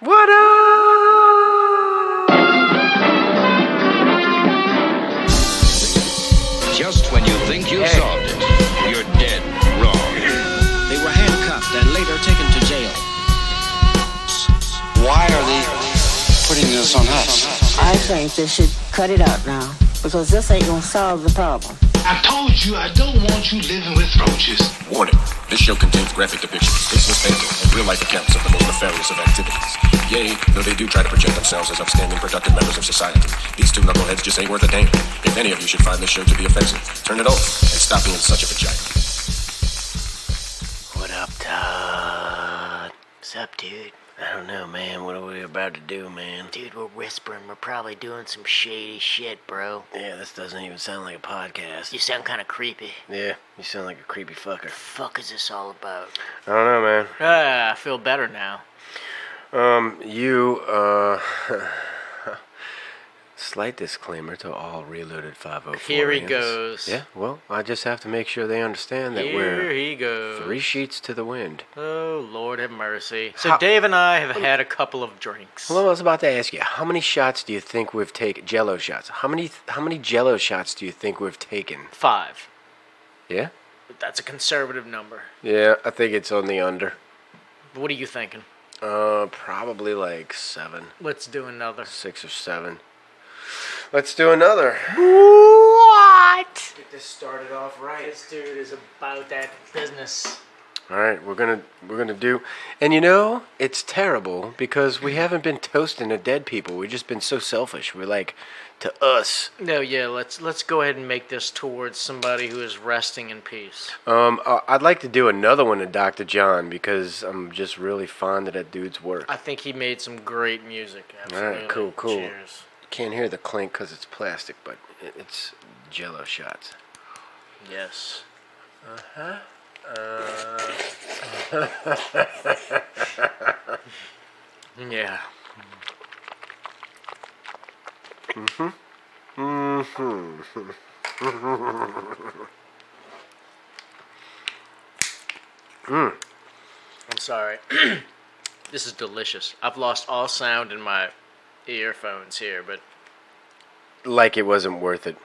What up? Just when you think you've solved it, you're dead wrong. They were handcuffed and later taken to jail. Why are they putting this on us? I think they should cut it out now, because this ain't gonna solve the problem. I told you I don't want you living with roaches. Warning, this show contains graphic depictions, tasteless banter, and real-life accounts of the most nefarious of activities. Yea, though they do try to project themselves as upstanding, productive members of society, these two knuckleheads just ain't worth a damn. If any of you should find this show to be offensive, turn it off and stop being such a vagina. What up, Todd? What's up, dude? I don't know, man. What are we about to do, man? Dude, we're whispering. We're probably doing some shady shit, bro. Yeah, this doesn't even sound like a podcast. You sound kind of creepy. Yeah, you sound like a creepy fucker. The fuck is this all about? I don't know, man. I feel better now. Slight disclaimer to all Reloaded 504. Here he goes. Yeah, well, I just have to make sure they understand that Here he goes. 3 sheets to the wind. Oh, Lord have mercy. So Dave and I have had a couple of drinks. Well, I was about to ask you, how many shots do you think we've taken? Jello shots. How many Jello shots do you think we've taken? 5. Yeah? That's a conservative number. Yeah, I think it's on the under. What are you thinking? Probably like 7. Let's do another. 6 or 7. Let's do another. What? Get this started off right. This dude is about that business. All right, we're gonna do, and you know it's terrible because we haven't been toasting to dead people. We've just been so selfish. We're like, to us. No, yeah. Let's go ahead and make this towards somebody who is resting in peace. I'd like to do another one to Dr. John because I'm just really fond of that dude's work. I think he made some great music. Absolutely. All right, cool. Cheers. Can't hear the clink because it's plastic, but it's Jello shots. Yes. Yeah. I'm sorry. This is delicious. I've lost all sound in my earphones here, but Like it wasn't worth it.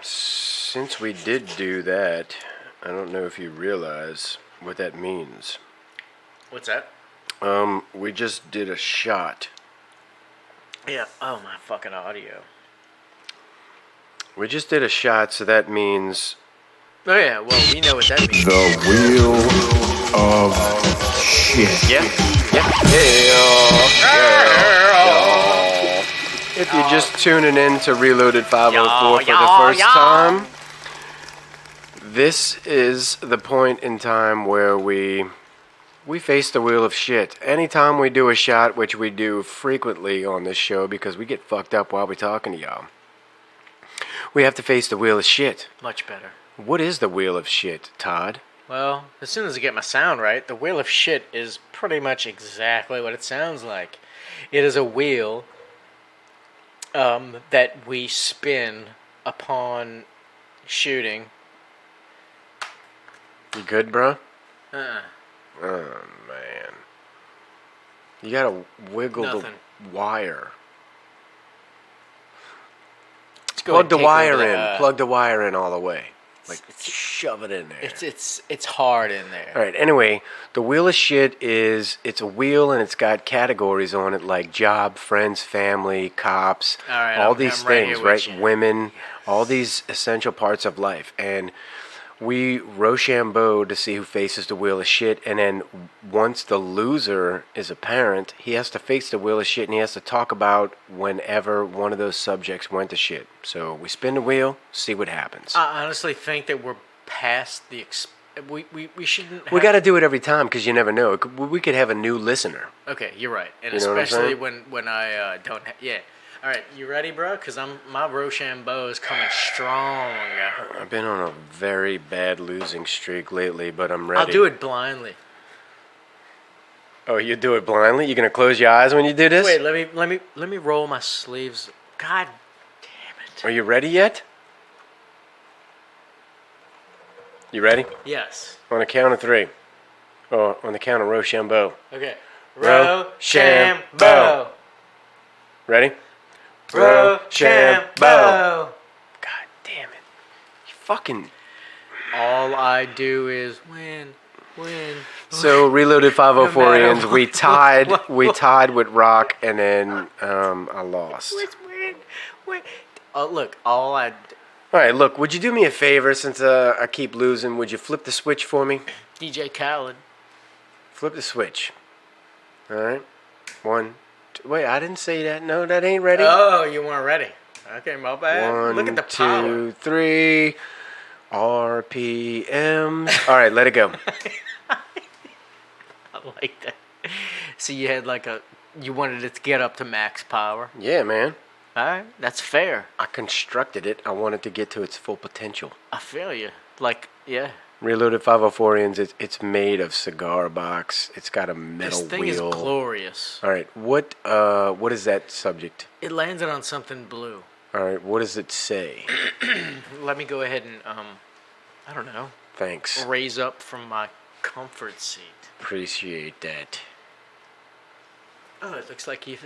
Since we did do that, I don't know if you realize what that means. what's that? We just did a shot. Yeah. Oh, my fucking audio. We just did a shot, so that means... Oh yeah. Well, we know what that means. The wheel of shit. Yeah. If you're just tuning in to Reloaded 504 for the first time, this is the point in time where we face the wheel of shit. Anytime we do a shot, which we do frequently on this show because we get fucked up while we're talking to y'all, we have to face the wheel of shit. Much better. What is the wheel of shit, Todd? Well, as soon as I get my sound right, the wheel of shit is pretty much exactly what it sounds like. It is a wheel that we spin upon shooting. You good, bro? Uh-uh. Oh, man. You gotta wiggle Nothing. the wire. Let's go Plug ahead the and take wire over in. Plug the wire in all the way. Like, shove it in there. It's hard in there. All right, anyway, the wheel of shit it's a wheel and it's got categories on it like job, friends, family, cops, All right, all I'm these right things, here right? with you. Women, all these essential parts of life. And we Rochambeau to see who faces the wheel of shit, and then once the loser is apparent, he has to face the wheel of shit and he has to talk about whenever one of those subjects went to shit. So we spin the wheel, see what happens. I honestly think that we're past the... We shouldn't have... We got to do it every time because you never know. We could have a new listener. Okay, you're right. And You know what I'm especially saying? when I don't... Yeah. All right, you ready, bro? Because my Rochambeau is coming strong. I've been on a very bad losing streak lately, but I'm ready. I'll do it blindly. Oh, you do it blindly? You gonna close your eyes when you do this? Wait, let me roll my sleeves. God damn it. Are you ready yet? You ready? Yes. On a count of 3. Oh, on the count of Rochambeau. Okay. Rochambeau. Ready? Rochambeau. God damn it. You fucking... All I do is win. So, Reloaded 504ians, No we tied with Rock, and then I lost. Win. Look, all I... All right, look, would you do me a favor since I keep losing? Would you flip the switch for me? DJ Khaled. Flip the switch. All right. 1, 2. Wait, I didn't say that. No, that ain't ready. Oh, you weren't ready. Okay, my bad. 1, Look at the 2, power. 3. RPMs. All right, let it go. I like that. So you had you wanted it to get up to max power. Yeah, man. All right, that's fair. I constructed it. I wanted to get to its full potential. I feel you. Yeah. Reloaded 504ians, it's made of cigar box. It's got a metal This thing wheel. is glorious. All right, what is that subject? It landed on something blue. All right, what does it say? Let me go ahead and, I don't know, Thanks. raise up from my comfort seat. Appreciate that. Oh, it looks like you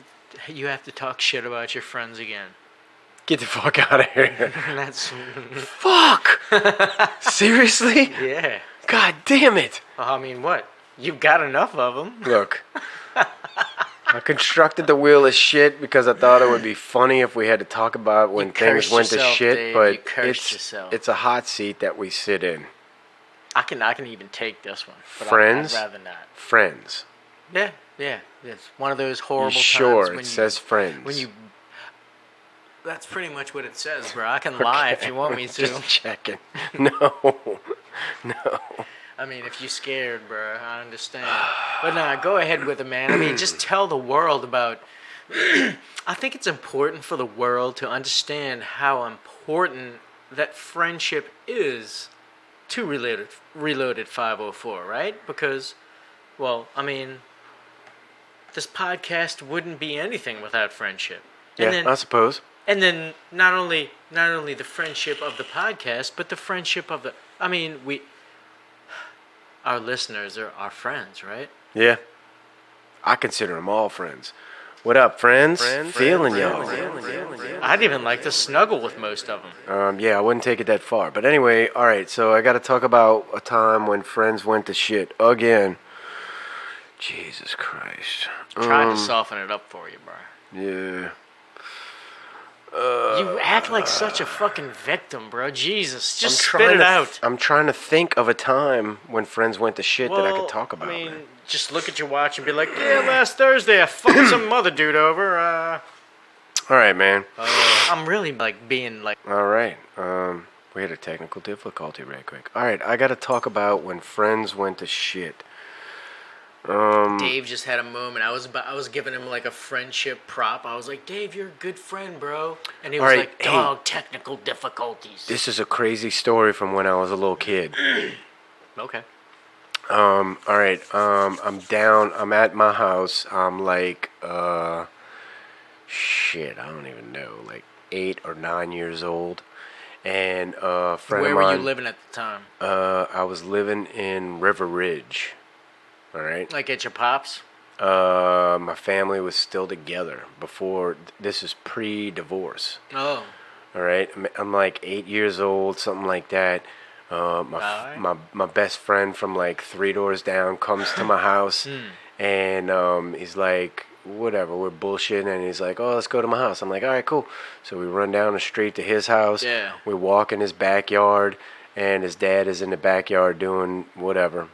have to talk shit about your friends again. Get the fuck out of here. That's... Fuck! Seriously? Yeah. God damn it. I mean, what? You've got enough of them. Look. I constructed the wheel of shit because I thought it would be funny if we had to talk about when things went to shit, Dave. but You cursed yourself. it's a hot seat that we sit in. I can even take this one. But Friends? I'd rather not. Friends. Yeah. It's one of those horrible You sure? times It says friends. when you. That's pretty much what it says, bro. I can lie if you want me to. Just checking. No. I mean, if you're scared, bro, I understand. But nah, go ahead with it, man. I mean, just tell the world about... I think it's important for the world to understand how important that friendship is to Reloaded 504, right? Because, well, I mean, this podcast wouldn't be anything without friendship. Yeah, I suppose. And then not only the friendship of the podcast, but the friendship of the... I mean, our listeners are our friends, right? Yeah. I consider them all friends. What up, friends? Feeling y'all. I'd even like to snuggle with most of them. Yeah, I wouldn't take it that far. But anyway, all right, so I got to talk about a time when friends went to shit again. Jesus Christ. Tried to soften it up for you, bro. Yeah. You act like such a fucking victim, bro. Jesus, just I'm spit trying it to out. I'm trying to think of a time when friends went to shit that I could talk about. I mean, man. just look at your watch and be like, yeah, last Thursday I fucked some other dude over. All right, man. I'm really being like... All right. We had a technical difficulty right quick. All right, I got to talk about when friends went to shit. Dave just had a moment. I was giving him like a friendship prop. I was like, Dave, you're a good friend, bro. And he was like, dog, technical difficulties. This is a crazy story from when I was a little kid. Okay. All right. I'm down. I'm at my house. I'm like, shit, I don't even know, like 8 or 9 years old. And a friend Where of mine. were you living at the time? I was living in River Ridge. All right. Like at your pops? My family was still together before. This is pre-divorce. Oh. All right. I'm like 8 years old, something like that. My best friend from like 3 doors down comes to my house, and he's like, whatever, we're bullshitting, and he's like, oh, let's go to my house. I'm like, all right, cool. So we run down the street to his house. Yeah. We walk in his backyard, and his dad is in the backyard doing whatever.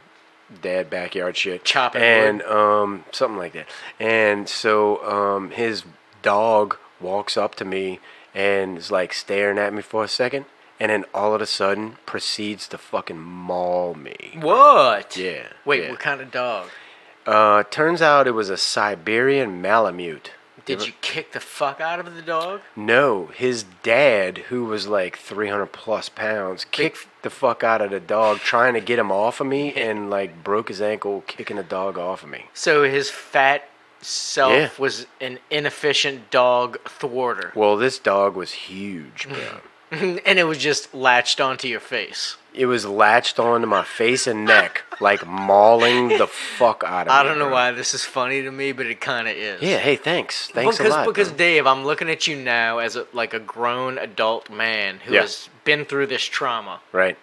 Dad backyard shit. Chopping and wood. Something like that. And so his dog walks up to me and is like staring at me for a second, and then all of a sudden proceeds to fucking maul me. What? Yeah. Wait, yeah. what kind of dog? Turns out it was a Siberian Malamute. Did you kick the fuck out of the dog? No, his dad, who was like 300 plus pounds, kicked the fuck out of the dog, trying to get him off of me, and like broke his ankle kicking the dog off of me. So his fat self was an inefficient dog thwarter. Well, this dog was huge, bro. And it was just latched onto your face. It was latched onto my face and neck, like mauling the fuck out of me. I don't know bro. why this is funny to me, but it kind of is. Yeah, hey, thanks a lot. Because bro. Dave, I'm looking at you now as a grown adult man who Yeah. has been through this trauma, Right.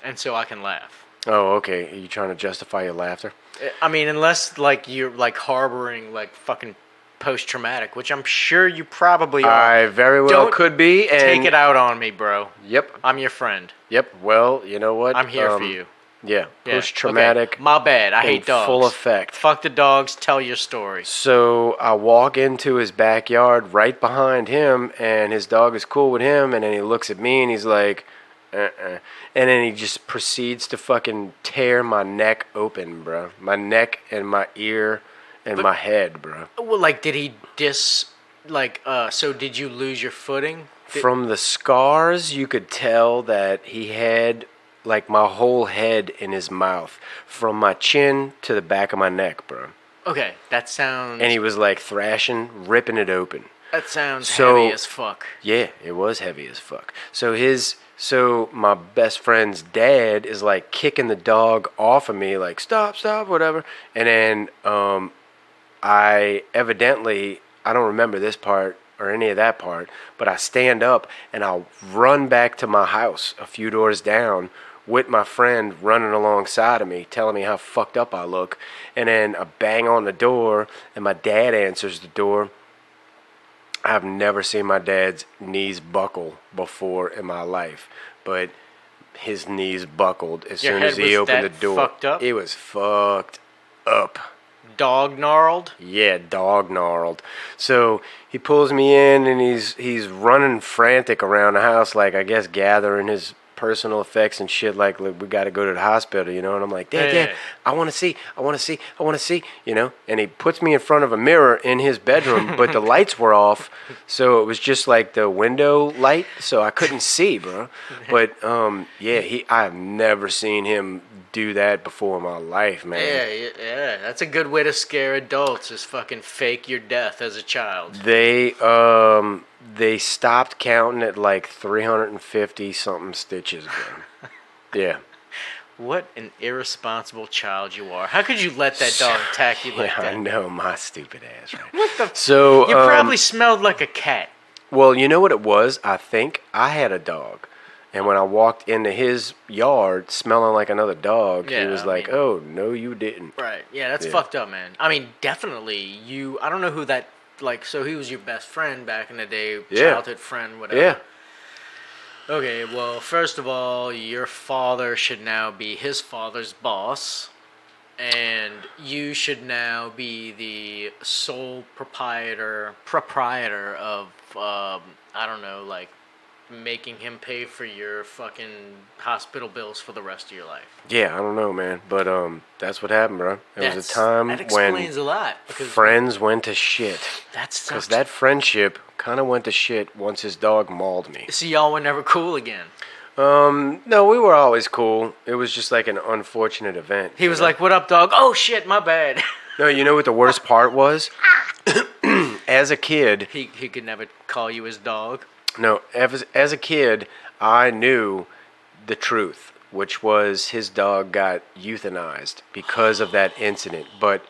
and so I can laugh. Oh, okay. Are you trying to justify your laughter? I mean, unless like you're like harboring like fucking post-traumatic, which I'm sure you probably are. I very well Don't could be. And Take it out on me, bro. Yep. I'm your friend. Yep. Well, you know what? I'm here for you. Yeah. Yeah, Post-traumatic. okay. My bad. I in hate dogs. full effect. Fuck the dogs. Tell your story. So I walk into his backyard right behind him, and his dog is cool with him, and then he looks at me and he's like, and then he just proceeds to fucking tear my neck open, bro. My neck and my ear and my head, bro. Well, like, did he so did you lose your footing? From the scars, you could tell that he had like my whole head in his mouth, from my chin to the back of my neck, bro. Okay, that sounds... And he was like thrashing, ripping it open. That sounds So- heavy as fuck. Yeah, it was heavy as fuck. So my best friend's dad is like kicking the dog off of me, like stop, whatever. And then I don't remember this part or any of that part, but I stand up and I'll run back to my house a few doors down with my friend running alongside of me, telling me how fucked up I look. And then I bang on the door and my dad answers the door. I've never seen my dad's knees buckle before in my life, but his knees buckled as Your soon head as he was opened the that door. fucked up? It was fucked up. Dog gnarled? Yeah, dog gnarled. So he pulls me in and he's running frantic around the house, like I guess gathering his personal effects and shit, like we got to go to the hospital, you know. And I'm like, Dad, I want to see, you know. And he puts me in front of a mirror in his bedroom, but the lights were off, so it was just like the window light, so I couldn't see, bro. But I've never seen him do that before in my life, man. Yeah. That's a good way to scare adults, is fucking fake your death as a child. They stopped counting at like 350 something stitches, bro. Yeah. What an irresponsible child you are. How could you let that dog attack you like Yeah, that? I know, my stupid ass, right? What the... So You probably smelled like a cat. well, you know what it was? I think I had a dog. And when I walked into his yard smelling like another dog, he was like, "Oh, no, you didn't." Right. Yeah, that's fucked up, man. I mean, definitely, I don't know who that, like, so he was your best friend back in the day, childhood friend, whatever. Yeah. Okay, well, first of all, your father should now be his father's boss, and you should now be the sole proprietor of, I don't know, like, making him pay for your fucking hospital bills for the rest of your life. Yeah, I don't know, man. But that's what happened, bro. It was a time that when explains a lot. Because friends went to shit. That's Because that friendship kind of went to shit once his dog mauled me. So y'all were never cool again. No, we were always cool. It was just like an unfortunate event. He was like, "What up, dog? Oh shit, my bad." No, you know what the worst part was? As a kid... He could never call you his dog. No, as a kid, I knew the truth, which was his dog got euthanized because of that incident. But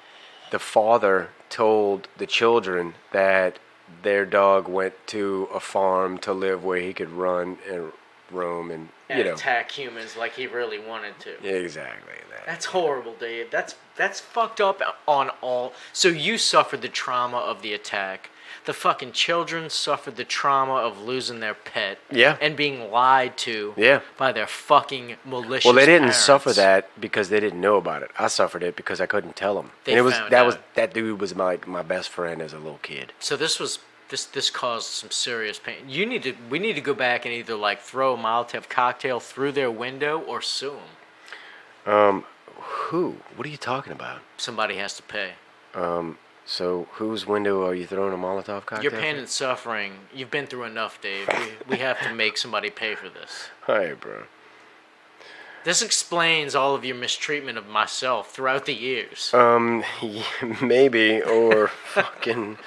the father told the children that their dog went to a farm to live where he could run and roam and attack humans like he really wanted to. Exactly that. That's horrible, Dave. That's fucked up on all. So you suffered the trauma of the attack. The fucking children suffered the trauma of losing their pet. Yeah. And being lied to. Yeah. By their fucking malicious Well, they didn't parents. suffer that because they didn't know about it. I suffered it because I couldn't tell them. They and it was found out. that dude was my best friend as a little kid. So this caused some serious pain. We need to go back and either like throw a Molotov cocktail through their window or sue them. Who? What are you talking about? Somebody has to pay. So whose window are you throwing a Molotov cocktail? Your pain and suffering. You've been through enough, Dave. We have to make somebody pay for this. Hi, bro. This explains all of your mistreatment of myself throughout the years. Yeah, maybe, or fucking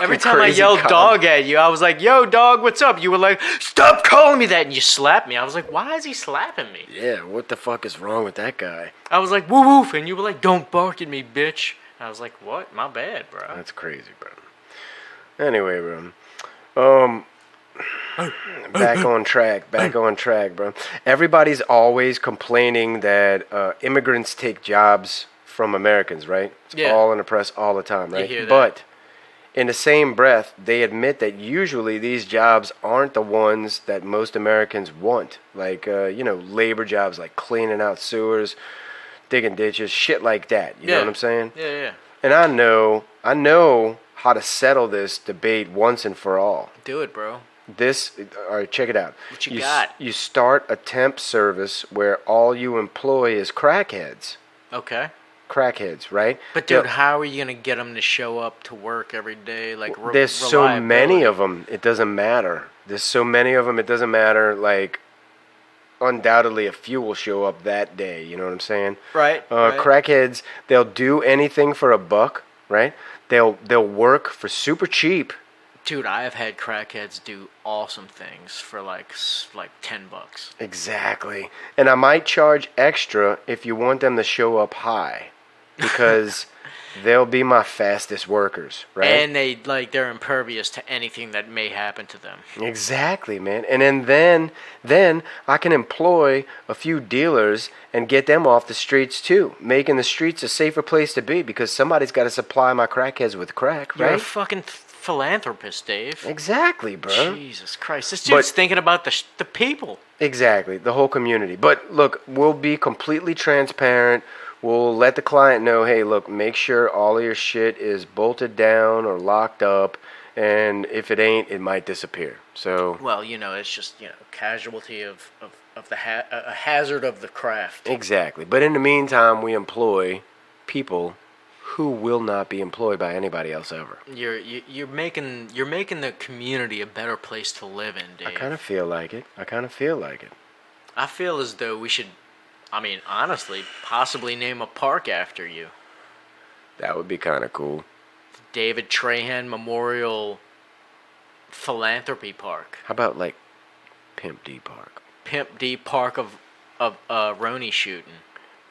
Every time I crazy yelled cop. dog at you, I was like, yo, dog, what's up? You were like, stop calling me that. And you slapped me. I was like, why is he slapping me? Yeah, what the fuck is wrong with that guy? I was like, woo woof. And you were like, don't bark at me, bitch. I was like, what? My bad, bro. That's crazy, bro. Anyway, bro. Back on track, bro. Everybody's always complaining that immigrants take jobs from Americans, right? It's Yeah. all in the press all the time, right? hear that. But in the same breath, they admit that usually these jobs aren't the ones that most Americans want. Like, labor jobs like cleaning out sewers, digging ditches, shit like that. You know what I'm saying? Yeah. And I know how to settle this debate once and for all. Do it, bro. All right, check it out. What you got? You start a temp service where all you employ is crackheads. Okay. Crackheads, right? But, dude, how are you going to get them to show up to work every day? Like, There's so many of them, it doesn't matter. There's so many of them, it doesn't matter. Like, undoubtedly a few will show up that day, you know what I'm saying? Right. Crackheads, they'll do anything for a buck, right? They'll work for super cheap. Dude, I have had crackheads do awesome things for like $10. Exactly. And I might charge extra if you want them to show up high, because they'll be my fastest workers, right? And they're impervious to anything that may happen to them. Exactly, man. And then I can employ a few dealers and get them off the streets too, making the streets a safer place to be, because somebody's got to supply my crackheads with crack, right? You're a fucking philanthropist, Dave. Exactly, bro. Jesus Christ. This dude's thinking about the people. Exactly, the whole community. But look, we'll be completely transparent. We'll let the client know, hey, look, make sure all of your shit is bolted down or locked up, and if it ain't, it might disappear. So, well, it's just, casualty of the a hazard of the craft. Exactly. But in the meantime, we employ people who will not be employed by anybody else ever. You're making the community a better place to live in, Dave. I kind of feel like it. I feel as though we should, honestly, possibly name a park after you. That would be kind of cool. David Trahan Memorial Philanthropy Park. How about like Pimp D Park? Pimp D Park of Roni shooting.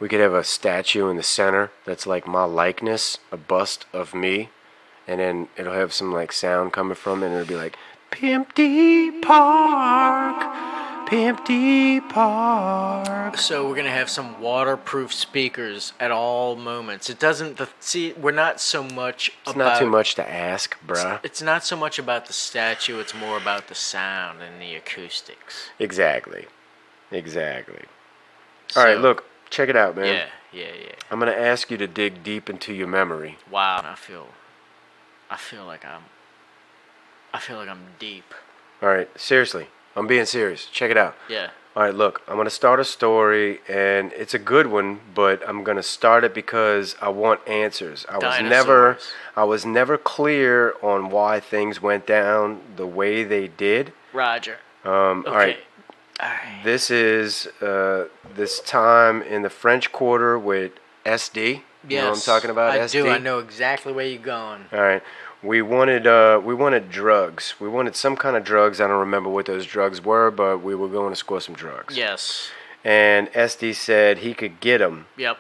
We could have a statue in the center that's like my likeness, a bust of me, and then it'll have some like sound coming from it, and it'll be like, Pimp D Park, Pimp D Park. So we're gonna have some waterproof speakers at all moments. It doesn't. We're not so much. It's not too much to ask, bruh. It's not so much about the statue. It's more about the sound and the acoustics. Exactly. All right, look. Check it out, man. Yeah. I'm gonna ask you to dig deep into your memory. Wow, I feel like I'm deep. All right, seriously, I'm being serious. Check it out. Yeah. All right, look, I'm gonna start a story, and it's a good one, but I'm gonna start it because I want answers. I was never clear on why things went down the way they did. Roger. Okay. All right. This is this time in the French Quarter with SD. You know what I'm talking about? I SD? do. I know exactly where you're going. All right. We wanted drugs. We wanted some kind of drugs. I don't remember what those drugs were, but we were going to score some drugs. Yes. And SD said he could get them. Yep.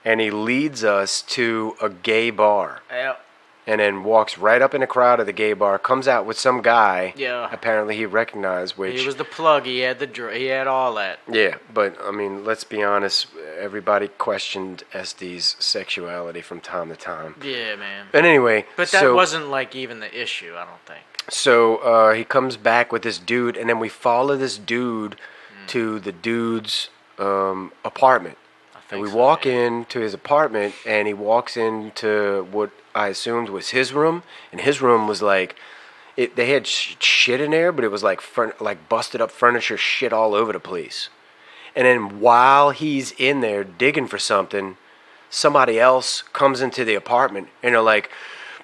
And he leads us to a gay bar. Yep. And then walks right up in the crowd of the gay bar, comes out with some guy. Yeah. Apparently he recognized, which... He was the plug. He had he had all that. Yeah, but, let's be honest. Everybody questioned SD's sexuality from time to time. Yeah, man. But anyway... But that wasn't, even the issue, I don't think. So, he comes back with this dude, and then we follow this dude to the dude's apartment. And we walk into his apartment, and he walks into what I assumed was his room, and his room was like, they had shit in there, but it was like busted up furniture, shit all over the place. And then while he's in there digging for something, somebody else comes into the apartment, and they're like,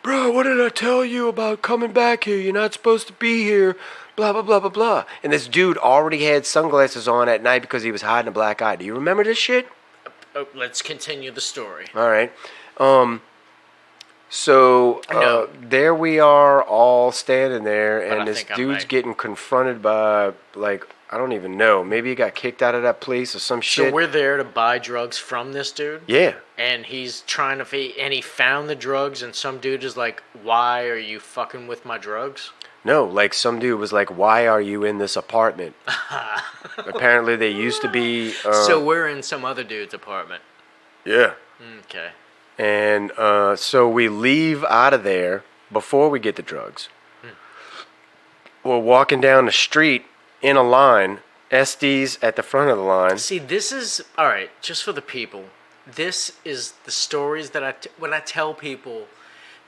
bro, what did I tell you about coming back here? You're not supposed to be here, blah, blah, blah, blah, blah. And this dude already had sunglasses on at night because he was hiding a black eye. Do you remember this shit? Oh, let's continue the story. All right. So No. there we are, all standing there, But I and this think I'm dude's right. getting confronted by, like, I don't even know. Maybe he got kicked out of that place or some So shit. we're there to buy drugs from this dude. Yeah. And he's trying to and he found the drugs, and some dude is like, "Why are you fucking with my drugs?" No, like some dude was like, "Why are you in this apartment?" Apparently, they used to be. So we're in some other dude's apartment. Yeah. Okay. And so we leave out of there before we get the drugs. We're walking down the street in a line. SD's at the front of the line. See, this is all right. Just for the people, this is the stories that when I tell people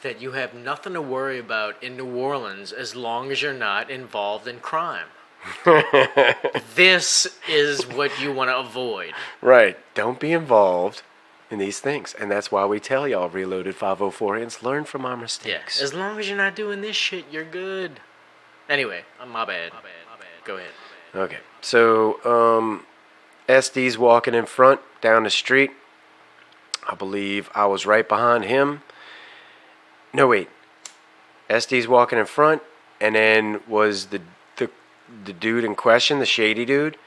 that you have nothing to worry about in New Orleans as long as you're not involved in crime. This is what you want to avoid. Right. Don't be involved in these things. And that's why we tell y'all, Reloaded 504ans, learn from our mistakes. As long as you're not doing this shit, you're good. Anyway, my bad. Go ahead. Okay. So, SD's walking in front down the street. I believe I was right behind him. No, wait. SD's walking in front, and then was the dude in question, the Shady dude?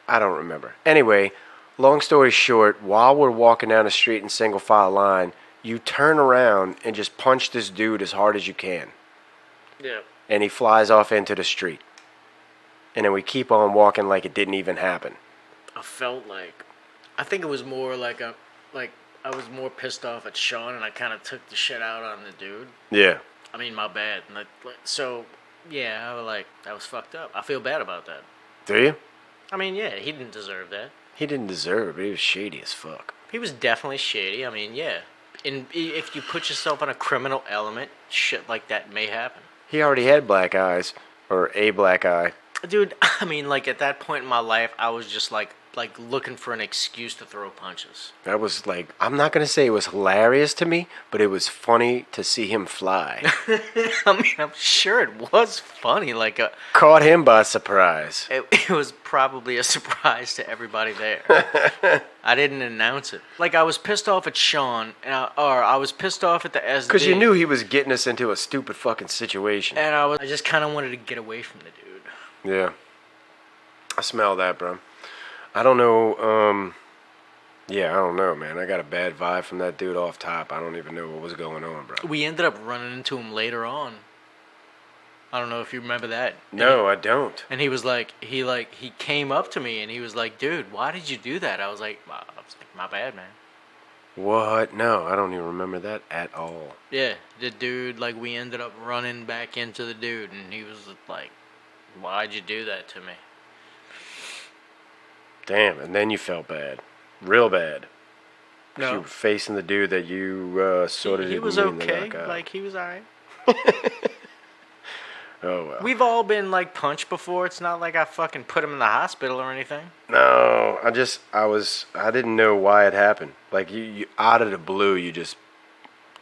I don't remember. Anyway, long story short, while we're walking down the street in single file line, you turn around and just punch this dude as hard as you can. Yeah. And he flies off into the street. And then we keep on walking like it didn't even happen. I think it was more like I was more pissed off at Sean, and I kind of took the shit out on the dude. Yeah. I mean, my bad. So, yeah, that was fucked up. I feel bad about that. Do you? I mean, yeah, he didn't deserve that. He didn't deserve it, but he was shady as fuck. He was definitely shady. I mean, yeah. And if you put yourself on a criminal element, shit like that may happen. He already had black eyes, or a black eye. Dude, I mean, like, at that point in my life, I was just, like looking for an excuse to throw punches. That was like, I'm not going to say it was hilarious to me, but it was funny to see him fly. I mean, I'm sure it was funny. Like, Caught him by surprise. it was probably a surprise to everybody there. I didn't announce it. Like, I was pissed off at Sean, or I was pissed off at the SD. Because you knew he was getting us into a stupid fucking situation. And I just kind of wanted to get away from the dude. Yeah. I smell that, bro. I don't know, yeah, I don't know, man. I got a bad vibe from that dude off top. I don't even know what was going on, bro. We ended up running into him later on. I don't know if you remember that. No, I don't. And he was like, he came up to me and he was like, dude, why did you do that? I was like, my bad, man. What? No, I don't even remember that at all. Yeah, the dude, like, we ended up running back into the dude, and he was like, why'd you do that to me? Damn, and then you felt bad. Real bad. No. You were facing the dude that you sort of he didn't was mean to okay. knock out. Like, he was alright. Oh, well. We've all been, like, punched before. It's not like I fucking put him in the hospital or anything. No, I didn't know why it happened. Like, you out of the blue, you just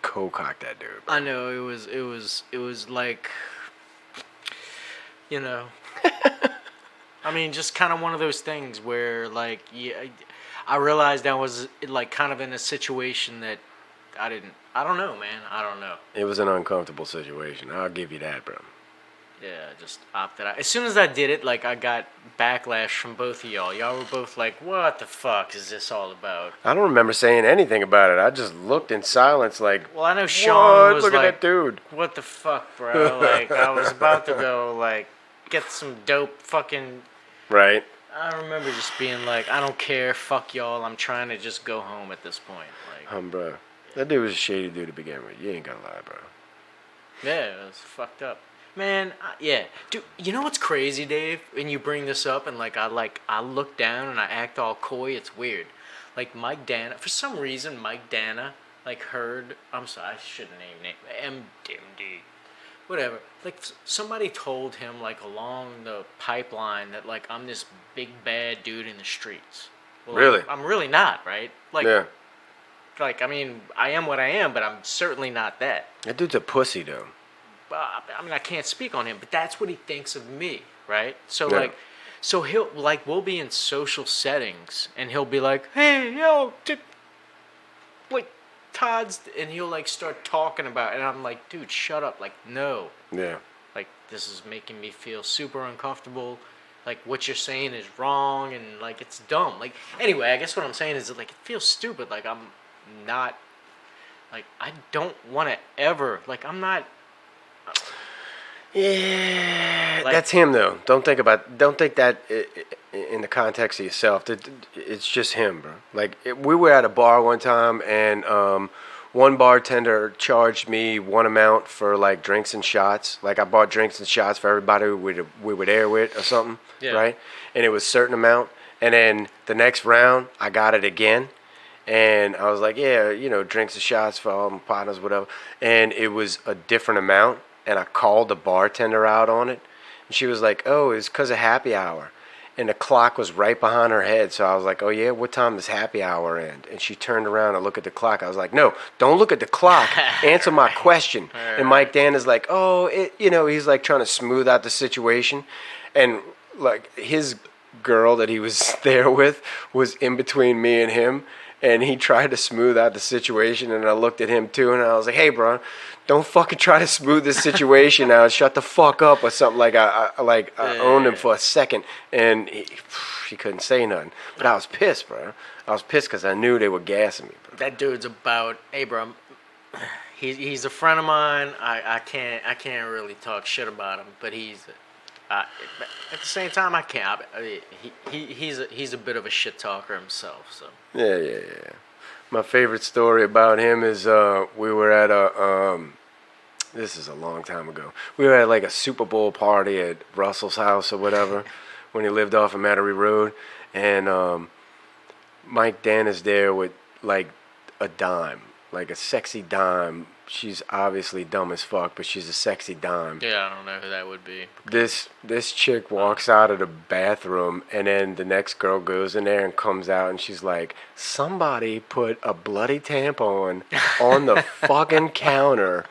co-cocked that dude. Bro. I know, it was like, you know, I mean, just kind of one of those things where, like, yeah, I realized I was, like, kind of in a situation that I don't know, man. I don't know. It was an uncomfortable situation. I'll give you that, bro. Yeah, I just opted out. As soon as I did it, like, I got backlash from both of y'all. Y'all were both like, what the fuck is this all about? I don't remember saying anything about it. I just looked in silence like, well, I know Sean was look like, at that dude. What the fuck, bro? Like, I was about to go, like, get some dope fucking... Right. I remember just being like, I don't care, fuck y'all, I'm trying to just go home at this point. Like, Bro. That dude was a shady dude to begin with. You ain't gonna lie, bro. yeah, it was fucked up. Man, yeah. Dude, you know what's crazy, Dave? When you bring this up and, like, I look down and I act all coy, it's weird. Like, Mike Dana, for some reason, Mike Dana, like, heard, I'm sorry, I shouldn't name MD. Whatever. Like, somebody told him, like, along the pipeline that, like, I'm this big bad dude in the streets. Well, Really? I'm really not, right? Like, Yeah. like, I mean, I am what I am, but I'm certainly not that. That dude's a pussy, though. I mean, I can't speak on him, but that's what he thinks of me, right? So, Yeah. like, so he'll, like, we'll be in social settings, and he'll be like, hey, yo, like, Todd's, and he'll like start talking about it, and I'm like, dude, shut up. Like, no. Yeah. Like, this is making me feel super uncomfortable. Like, what you're saying is wrong, and like, it's dumb. Like, anyway, I guess what I'm saying is that, like, it feels stupid. Like, I'm not, like, I don't want to ever, like, I'm not. Yeah, Like, that's him though. Don't think that in the context of yourself. It's just him, bro. Like we were at a bar one time, and one bartender charged me one amount for like drinks and shots. Like I bought drinks and shots for everybody we would air with or something, right? And it was a certain amount. And then the next round, I got it again. And I was like, yeah, drinks and shots for all my partners, whatever. And it was a different amount. And I called the bartender out on it. And she was like, oh, it's because of happy hour. And the clock was right behind her head. So I was like, oh, yeah, what time does happy hour end? And she turned around and looked at the clock. I was like, no, don't look at the clock. Answer my question. And Mike Dan is like, oh, he's like trying to smooth out the situation. And like his girl that he was there with was in between me and him. And he tried to smooth out the situation, and I looked at him too, and I was like, "Hey, bro, don't fucking try to smooth this situation out. Shut the fuck up," or something. Like I owned him for a second, and he couldn't say nothing. But I was pissed, bro. I was pissed because I knew they were gassing me, bro. That dude's about, hey, bro. He's a friend of mine. I can't really talk shit about him, but at the same time, I can't. He's a bit of a shit talker himself. So yeah. My favorite story about him is we were at this is a long time ago. We were at like a Super Bowl party at Russell's house or whatever when he lived off of Metairie Road, and Mike Dan is there with like a dime, like a sexy dime. She's obviously dumb as fuck, but she's a sexy dime. Yeah, I don't know who that would be. This chick walks out of the bathroom, and then the next girl goes in there and comes out, and she's like, somebody put a bloody tampon on the fucking counter.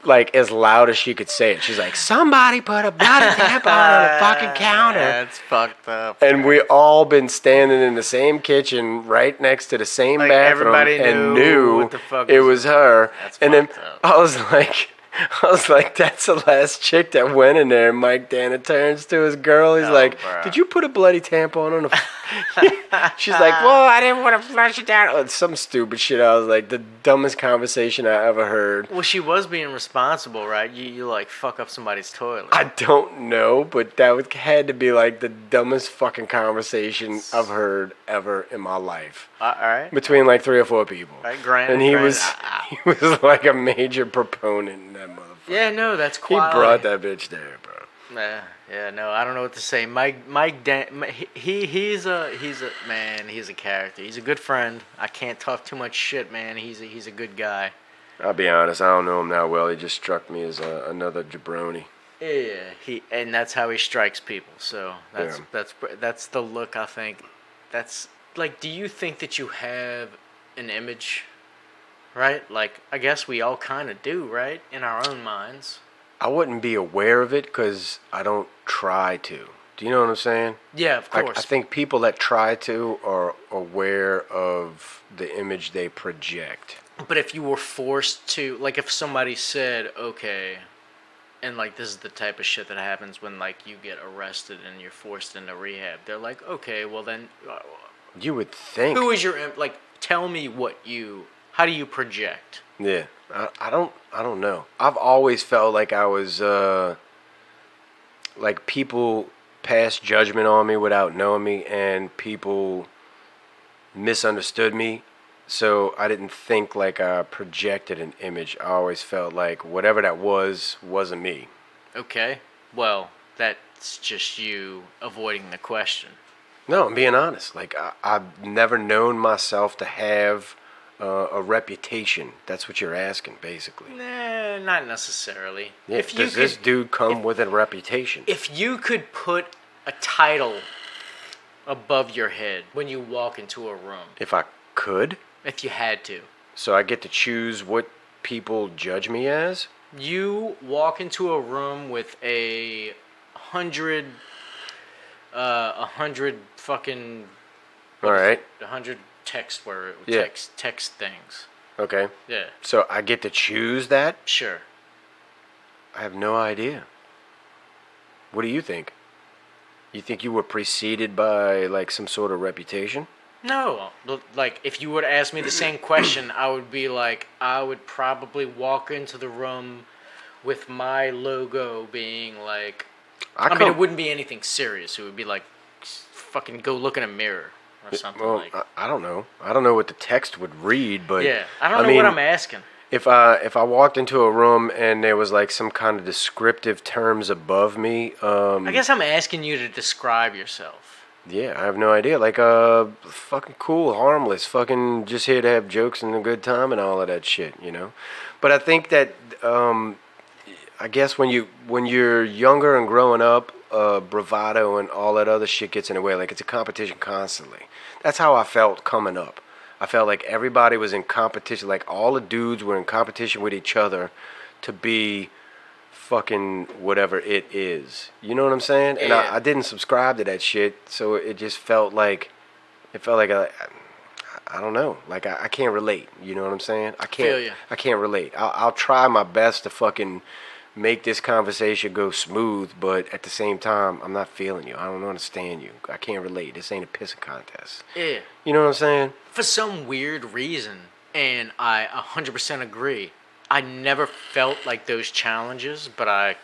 Like, as loud as she could say it. She's like, somebody put a bloody tampon on the fucking counter. That's fucked up. And we all been standing in the same kitchen right next to the same like bathroom everybody and knew what the fuck it was her. That's and then fucked up. I was like, that's the last chick that went in there. And Mike Dana turns to his girl. He's like, bro. did you put a bloody tampon on the... She's like, well, I didn't want to flush it down. Oh, some stupid shit. I was like, the dumbest conversation I ever heard. Well, she was being responsible, right? You like fuck up somebody's toilet. I don't know, but that had to be like the dumbest fucking conversation I've heard ever in my life. All right. Between like 3 or 4 people. Right, granted. And he was like a major proponent in that motherfucker. Yeah, no, that's He quality. brought that bitch there, bro. Yeah, no, I don't know what to say. Mike Dan, he's a man. He's a character. He's a good friend. I can't talk too much shit, man. He's a good guy. I'll be honest, I don't know him that well. He just struck me as another jabroni. Yeah, and that's how he strikes people. So that's the look. I think that's like. Do you think that you have an image, right? Like, I guess we all kind of do, right, in our own minds. I wouldn't be aware of it because I don't try to. Do you know what I'm saying? Yeah, of course. I think people that try to are aware of the image they project. But if you were forced to, like, if somebody said, okay, and like this is the type of shit that happens when like you get arrested and you're forced into rehab, they're like, okay, well then, you would think. who is your, like, tell me how do you project? Yeah, I don't know. I've always felt like I was like people passed judgment on me without knowing me, and people misunderstood me. So I didn't think like I projected an image. I always felt like whatever that wasn't me. Okay, well, that's just you avoiding the question. No, I'm being honest. Like I've never known myself to have a reputation. That's what you're asking, basically. Nah, not necessarily. Yeah, does this dude come with a reputation? If you could put a title above your head when you walk into a room. If I could? If you had to. So I get to choose what people judge me as? You walk into a room with a hundred fucking... All right. 100 text Yeah. text things. Okay. Yeah. So I get to choose that? Sure. I have no idea. What do you think? You think you were preceded by like some sort of reputation? No, like if you were to ask me the same question, I would be like, I would probably walk into the room with my logo being like, I mean, it wouldn't be anything serious. It would be like, fucking go look in a mirror or something like. I don't know. I don't know what the text would read, but Yeah, I don't know what I'm asking. If I walked into a room and there was like some kind of descriptive terms above me, I guess I'm asking you to describe yourself. Yeah, I have no idea. Like, fucking cool, harmless, fucking just here to have jokes and a good time and all of that shit, you know. But I think that, I guess when you're younger and growing up, bravado and all that other shit gets in the way. Like, it's a competition constantly. That's how I felt coming up. I felt like everybody was in competition. Like, all the dudes were in competition with each other to be fucking whatever it is. You know what I'm saying? And I didn't subscribe to that shit, so it just felt like I don't know. Like I can't relate. You know what I'm saying? I can't. Feel you. I can't relate. I'll try my best to fucking make this conversation go smooth, but at the same time, I'm not feeling you. I don't understand you. I can't relate. This ain't a pissing contest. Yeah. You know what I'm saying? For some weird reason, and I 100% agree, I never felt like those challenges, but I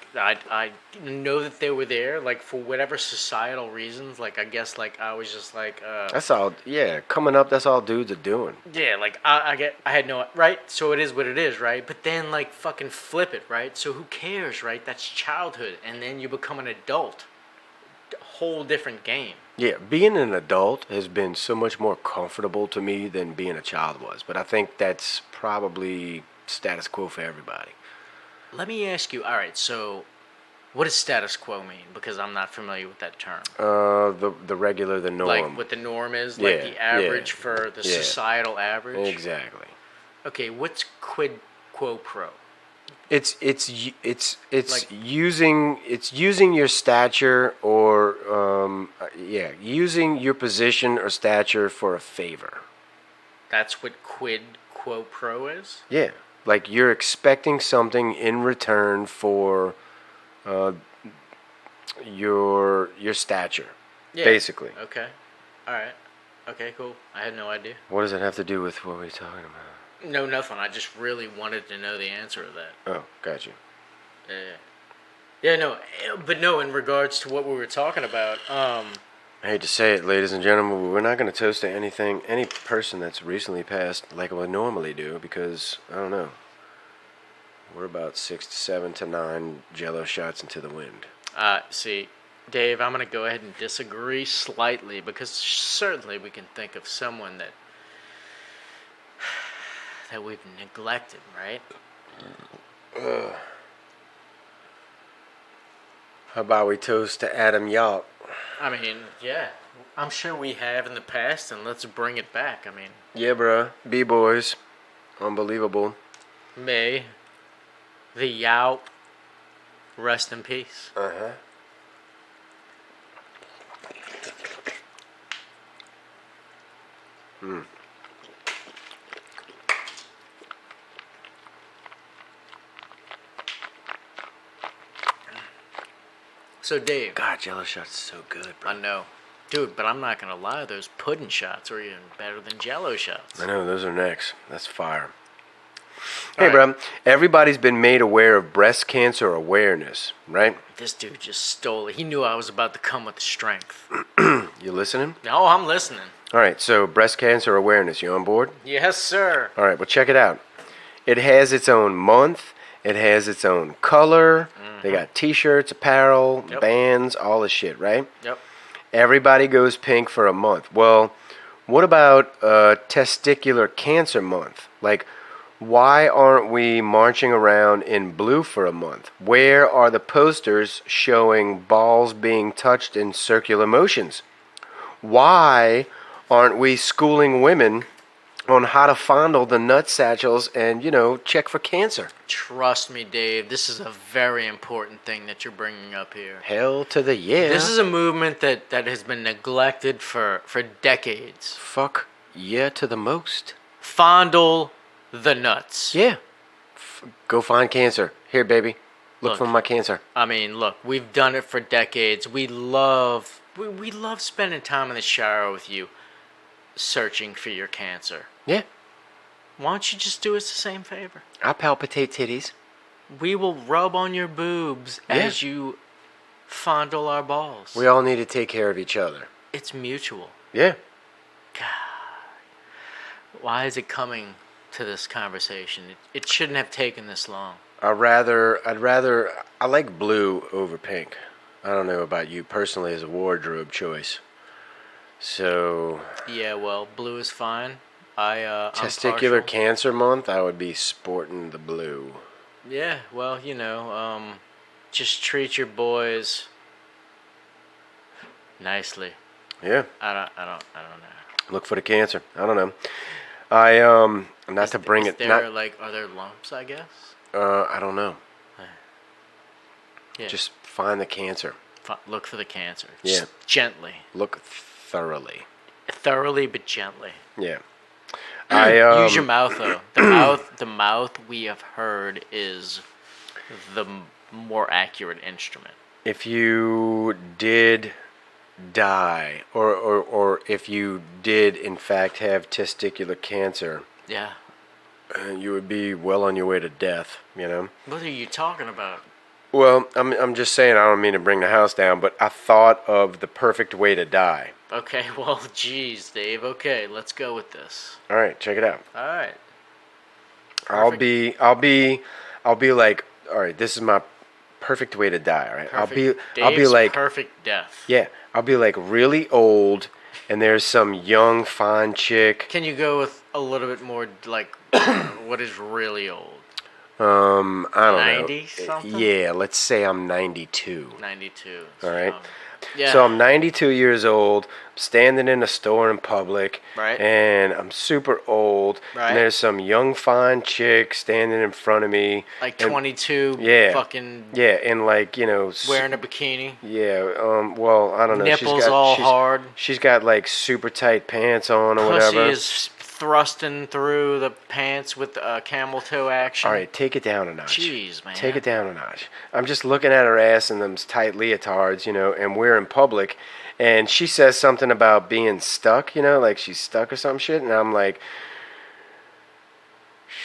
know that they were there, like, for whatever societal reasons. Like, I guess, like, I was just like, That's all. Yeah, coming up, that's all dudes are doing. yeah, like, I had no, right? So it is what it is, right? But then, like, fucking flip it, right? So who cares, right? That's childhood, and then you become an adult. Whole different game. Yeah, being an adult has been so much more comfortable to me than being a child was. But I think that's probably status quo for everybody. Let me ask you, all right, so what does status quo mean? Because I'm not familiar with that term. The regular, the norm. Like what the norm is, like Yeah, the average yeah, for the yeah. societal average. Exactly. Okay, what's quid quo pro? It's Like- using your stature or using your position or stature for a favor. That's what quid quo pro is? Yeah, like you're expecting something in return for your stature, Yeah. basically. Okay. All right. Okay, cool. I had no idea. What does it have to do with what we're talking about? No, nothing. I just really wanted to know the answer to that. Oh, got you. Yeah, no, but no, in regards to what we were talking about, I hate to say it, ladies and gentlemen, but we're not going to toast to any person that's recently passed like we normally do, because, I don't know, we're about 6 to 7 to 9 Jello shots into the wind. see, Dave, I'm going to go ahead and disagree slightly, because certainly we can think of someone that we've neglected, right? How about we toast to Adam Yauch? I mean, yeah, I'm sure we have in the past, and let's bring it back. I mean, Yeah, bruh. B-boys. Unbelievable. may the Yout rest in peace. Uh-huh. So, Dave, God, Jello shots so good, bro. I know. Dude, but I'm not going to lie, those pudding shots are even better than Jello shots. I know, those are next. That's fire. Hey, All bro. right. Everybody's been made aware of breast cancer awareness, right? This dude just stole it. He knew I was about to come with the strength. You listening? No, I'm listening. All right, so breast cancer awareness, you on board? Yes, sir. All right, well, check it out. It has its own month. It has its own color. They got T-shirts, apparel, Yep. bands, all this shit, right? Yep. Everybody goes pink for a month. Well, what about Testicular Cancer Month? Like, why aren't we marching around in blue for a month? Where are the posters showing balls being touched in circular motions? Why aren't we schooling women on how to fondle the nut satchels and, check for cancer? Trust me, Dave, this is a very important thing that you're bringing up here. Hell to the yeah. This is a movement that has been neglected for decades. Fuck yeah to the most. Fondle the nuts. Yeah. Go find cancer. Here, baby. Look for my cancer. I mean, look, we've done it for decades. We love spending time in the shower with you, searching for your cancer. Yeah. Why don't you just do us the same favor? I palpitate titties. We will rub on your boobs as you fondle our balls. We all need to take care of each other. It's mutual. Yeah. God. Why is it coming to this conversation? It shouldn't have taken this long. I like blue over pink. I don't know about you personally as a wardrobe choice. So. Yeah, well, blue is fine. Testicular Cancer Month, I would be sporting the blue. Yeah, well, just treat your boys nicely. Yeah. I don't know. Look for the cancer. I don't know. Are there lumps, I guess? I don't know. Yeah. Just find the cancer. Look for the cancer. Yeah. Just gently. Look thoroughly. Thoroughly, but gently. Yeah. Use your mouth, though. The mouth we have heard is the more accurate instrument. If you did die, or if you did in fact have testicular cancer, yeah, you would be well on your way to death. What are you talking about? Well, I'm just saying. I don't mean to bring the house down, but I thought of the perfect way to die. Okay, well, geez, Dave. Okay, let's go with this. All right, check it out. All right. Perfect. I'll be like, all right, this is my perfect way to die. All right, I'll be like perfect death. Yeah, I'll be like really old, and there's some young fine chick. Can you go with a little bit more like what is really old? I don't know. 90 something? Yeah, let's say I'm 92. 92. All right. Yeah. So I'm 92 years old, standing in a store in public, right? And I'm super old, right? And there's some young fine chick standing in front of me, like 22, yeah, fucking, yeah, and like wearing a bikini, yeah. Well, I don't know. Nipples hard. She's got like super tight pants on or whatever. Pussy is thrusting through the pants with camel toe action. All right, take it down a notch. Jeez, man. Take it down a notch. I'm just looking at her ass in them tight leotards, and we're in public, and she says something about being stuck, like she's stuck or some shit, and I'm like,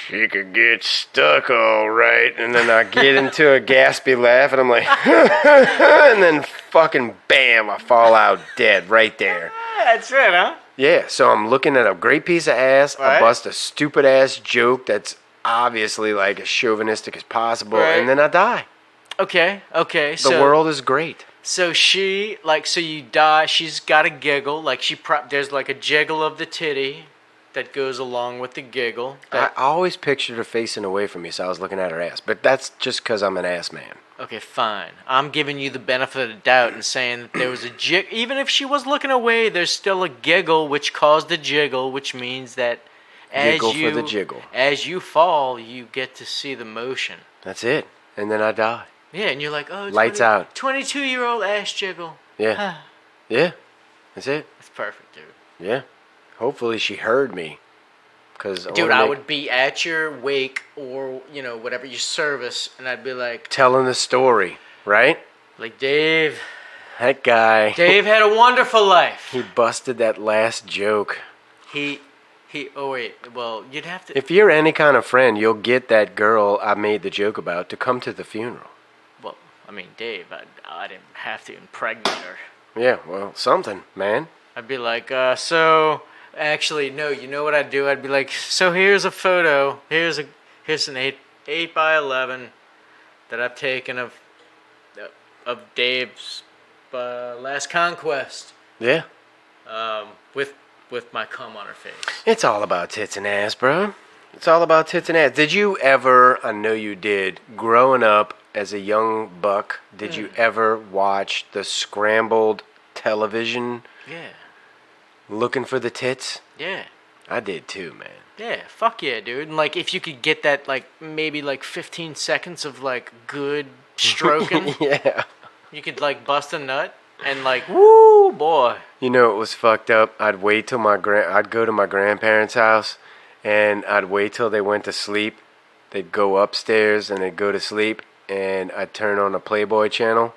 she could get stuck all right, and then I get into a gaspy laugh, and I'm like, and then fucking bam, I fall out dead right there. That's it, huh? Yeah, so I'm looking at a great piece of ass. Right. I bust a stupid ass joke that's obviously like as chauvinistic as possible, right. And then I die. Okay. The world is great. So so you die. She's got a giggle, like there's like a jiggle of the titty that goes along with the giggle. I always pictured her facing away from me, so I was looking at her ass. But that's just because I'm an ass man. Okay, fine. I'm giving you the benefit of the doubt and saying that there was a jig. Even if she was looking away, there's still a giggle which caused the jiggle, which means that Giggle for the jiggle. As you fall, you get to see the motion. That's it. And then I die. Yeah, and you're like, oh, lights out. 22-year-old ass jiggle. Yeah. Yeah. That's it. That's perfect, dude. Yeah. Hopefully she heard me. Dude, I would be at your wake or, whatever your service, and I'd be like... telling the story, right? Like, Dave... That guy... Dave had a wonderful life. He busted that last joke. Oh, wait. Well, you'd have to... If you're any kind of friend, you'll get that girl I made the joke about to come to the funeral. Well, I mean, Dave, I didn't have to impregnate her. Yeah, well, something, man. I'd be like, so... Actually, no, you know what I'd do? I'd be like, so here's a photo. Here's an 8 by 11 that I've taken of Dave's last conquest. Yeah. With my cum on her face. It's all about tits and ass, bro. It's all about tits and ass. Did you ever, I know you did, growing up as a young buck, did you ever watch the Scrambled television? Yeah. Looking for the tits? Yeah. I did too, man. Yeah, fuck yeah, dude. And, like, if you could get that, like, maybe, 15 seconds of, good stroking. Yeah. You could, bust a nut and, woo, boy. You know, it was fucked up. I'd wait till I'd go to my grandparents' house, and I'd wait till they went to sleep. They'd go upstairs and they'd go to sleep, and I'd turn on a Playboy channel,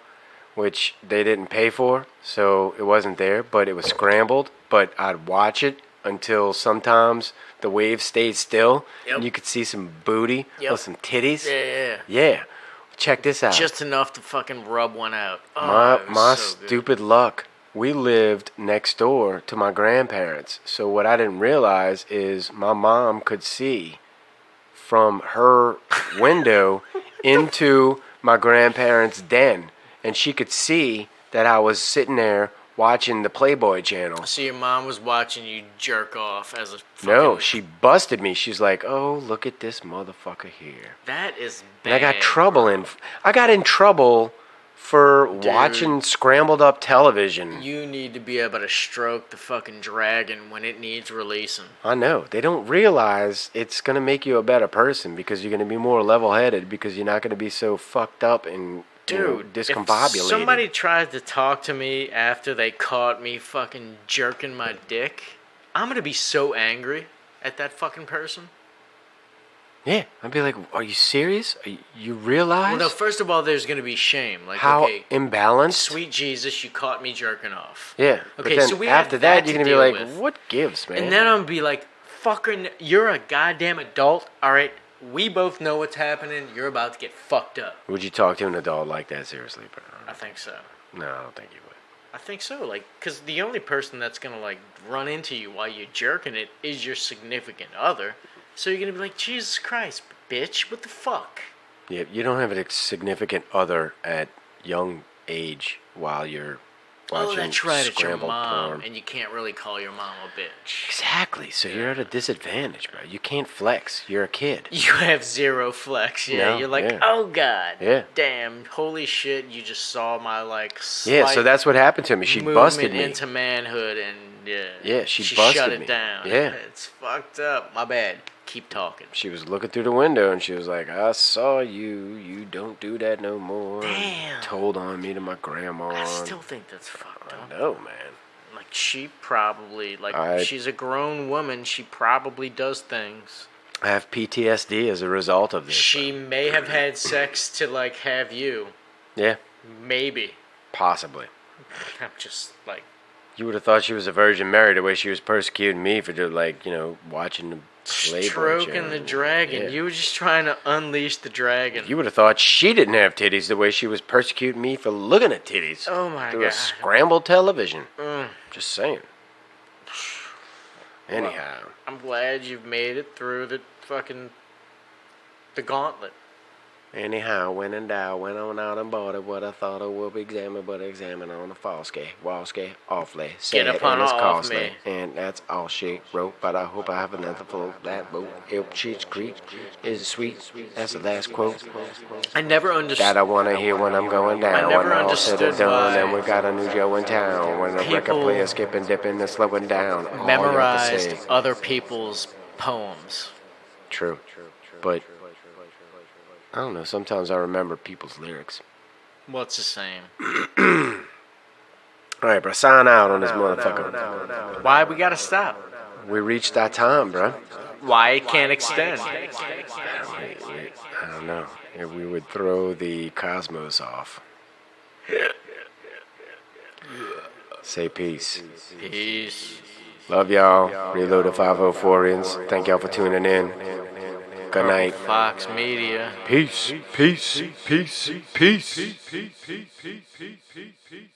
which they didn't pay for, so it wasn't there, but it was scrambled. But I'd watch it until sometimes the wave stayed still, and you could see some booty or some titties. Yeah. Check this out. Just enough to fucking rub one out. My so good. stupid luck. We lived next door to my grandparents. So what I didn't realize is my mom could see from her window into my grandparents' den. And she could see that I was sitting there watching the Playboy channel. So your mom was watching you jerk off as a fucking... No, she busted me. She's like, "Oh, look at this motherfucker here." That is And bad. I got in trouble for watching scrambled up television. You need to be able to stroke the fucking dragon when it needs releasing. I know. They don't realize it's going to make you a better person because you're going to be more level-headed because you're not going to be so fucked up and discombobulated. If somebody tried to talk to me after they caught me fucking jerking my dick, I'm going to be so angry at that fucking person. Yeah, I'd be like, "Are you serious? You realize?" Well, no, first of all, there's going to be shame. Like, how okay, imbalanced? Sweet Jesus, you caught me jerking off. Yeah. Okay, but then so we after have that, to you're going to be deal like, with. "What gives, man?" And then I'm going to be like, fucking, you're a goddamn adult, all right? We both know what's happening. You're about to get fucked up. Would you talk to an adult like that seriously, bro? I think so. No, I don't think you would. I think so, like, because the only person that's going to, like, run into you while you're jerking it is your significant other. So you're going to be like, Jesus Christ, bitch, what the fuck? Yeah, you don't have a significant other at young age while you're watching that's right, it's your scrambled mom, porn. and you can't really call your mom a bitch. Exactly, so you're at a disadvantage, bro. You can't flex. You're a kid. You have zero flex, yeah. No, You're like, yeah. oh, God. Yeah. Damn, holy shit, you just saw my, like, Yeah, so that's what happened to me. She busted me. into manhood, and, Yeah, she shut busted it me. down. Yeah. It's fucked up. My bad. Keep talking. She was looking through the window, and she was like, "I saw you. You don't do that no more." Damn. Told on me to my grandma. I still think that's fucked up. No, man. Like, she probably, she's a grown woman. She probably does things. I have PTSD as a result of this. She may have had sex to, like, have you. Yeah, Maybe. possibly. I'm just, like... You would have thought she was a Virgin Mary the way she was persecuting me for just, like, watching the Playboy stroking channel. the dragon. Yeah. You were just trying to unleash the dragon. You would have thought she didn't have titties the way she was persecuting me for looking at titties. Oh my through God. a scrambled television. Mm. Just saying. Anyhow. Well, I'm glad you've made it through the gauntlet. Anyhow, when in doubt, went on out and bought it. What I thought I would be examined, but examined on a false-ski, walski, awfully. Get upon it's off costly. me. And that's all she wrote, but I hope I have another full that boat. If she's creek is sweet. That's the last quote. I never understood. That I want to hear when I'm going down. I never when all said and understood done, why and we got a new Joe in town. When the record people player skipping, dipping, and slowing down. All you have to Memorized say. other people's poems. True. But I don't know. Sometimes I remember people's lyrics. What's the same? All right, bro. Sign out on this motherfucker. Why we gotta stop? We reached that time, bro. Why it can't extend? I don't know. If we would throw the cosmos off. Say peace. Peace. Love y'all. Reload the 504ians. Thank y'all for tuning in. Good night. Fox Media. Peace. Peace. Peace. Peace. Peace. Peace. Peace. Peace. Peace.